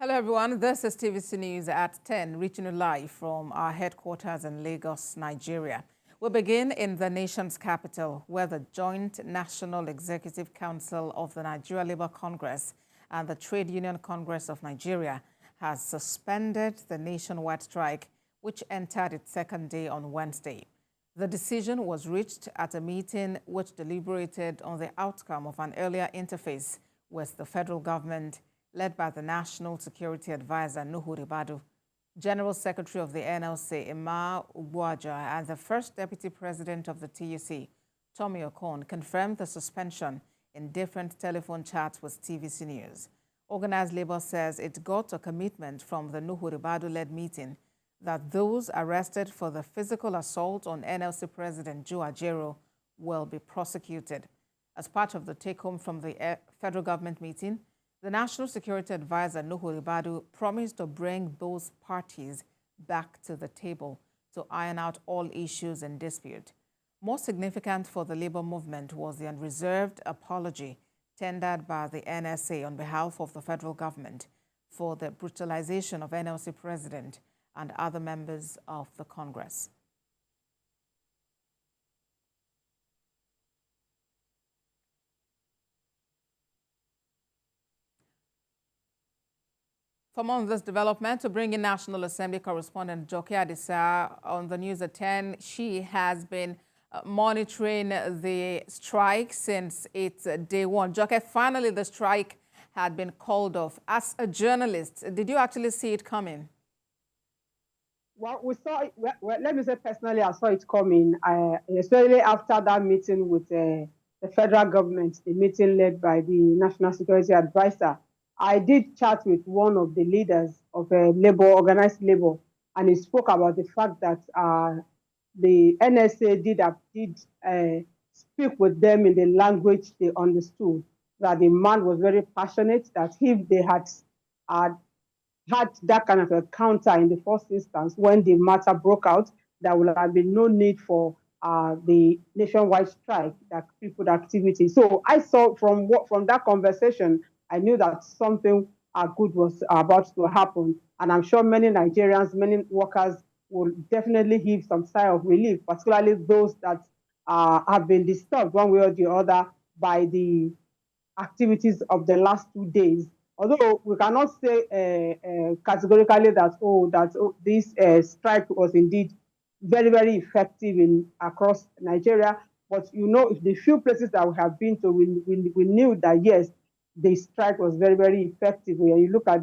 Hello everyone, this is TVC News at 10, reaching you live from our headquarters in Lagos, Nigeria. We begin in the nation's capital, where the Joint National Executive Council of the Nigeria Labour Congress and the Trade Union Congress of Nigeria has suspended the nationwide strike, which entered its second day on Wednesday. The decision was reached at a meeting which deliberated on the outcome of an earlier interface with the federal government, led by the National Security Advisor, Nuhu Ribadu, General Secretary of the NLC, Ugboaja, and the First Deputy President of the TUC, Okon, confirmed the suspension in different telephone chats with TVC News. Organized Labour says it got a commitment from the Nuhu Ribadu-led meeting that those arrested for the physical assault on NLC President Joe Ajero will be prosecuted. As part of the take-home from the federal government meeting, the National Security Advisor, Nuhu Ribadu, promised to bring those parties back to the table to iron out all issues in dispute. More significant for the labor movement was the unreserved apology tendered by the NSA on behalf of the federal government for the brutalization of NLC President and other members of the Congress. For more on this development, to bring in National Assembly correspondent Joke Adisa on the news at 10, she has been monitoring the strike since its day one. Joke, finally the strike had been called off. As a journalist, did you actually see it coming? Well, we saw it. Well, let me say personally, I saw it coming, especially after that meeting with the federal government, the meeting led by the National Security Advisor. I did chat with one of the leaders of labor, organized labor, and he spoke about the fact that the NSA did speak with them in the language they understood, that the man was very passionate, that if they had that kind of a counter in the first instance when the matter broke out, there would have been no need for the nationwide strike, that people activity. So I saw from that conversation, I knew that something good was about to happen. And I'm sure many Nigerians, many workers will definitely heave some sigh of relief, particularly those that have been disturbed one way or the other by the activities of the last 2 days. Although we cannot say categorically that this strike was indeed very, very effective across Nigeria. But if the few places that we have been to, we knew that yes, the strike was very, very effective. When you look at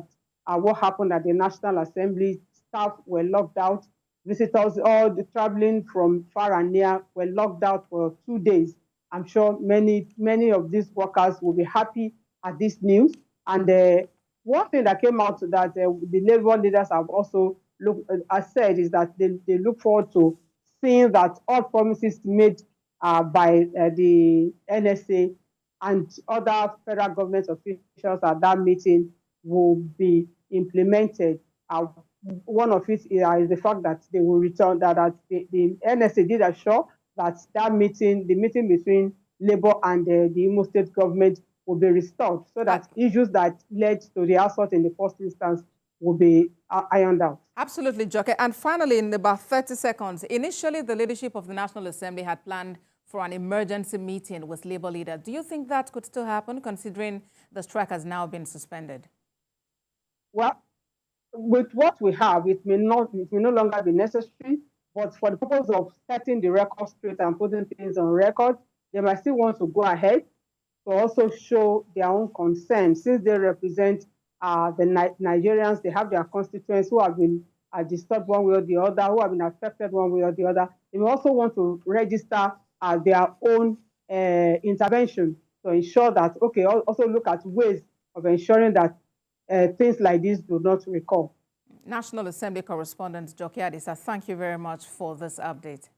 what happened at the National Assembly, staff were locked out, visitors, all the traveling from far and near, were locked out for 2 days. I'm sure many of these workers will be happy at this news. And one thing that came out that the labor leaders have also said is that they look forward to seeing that all promises made by the NSA and other federal government officials at that meeting will be implemented. One of it is the fact that they will return, that the NSA did assure that the meeting between Labour and the Imo State government will be restored, so that issues that led to the assault in the first instance will be ironed out. Absolutely, Joke. And finally, in about 30 seconds, initially the leadership of the National Assembly had planned for an emergency meeting with labor leaders. Do you think that could still happen, considering the strike has now been suspended? Well, with what we have, it may no longer be necessary, but for the purpose of setting the record straight and putting things on record, they might still want to go ahead to also show their own concern, since they represent the Nigerians. They have their constituents who have been disturbed one way or the other, who have been affected one way or the other. They may also want to register their own intervention to ensure that, okay, also look at ways of ensuring that things like this do not recur. National Assembly correspondent Joke Adisa, thank you very much for this update.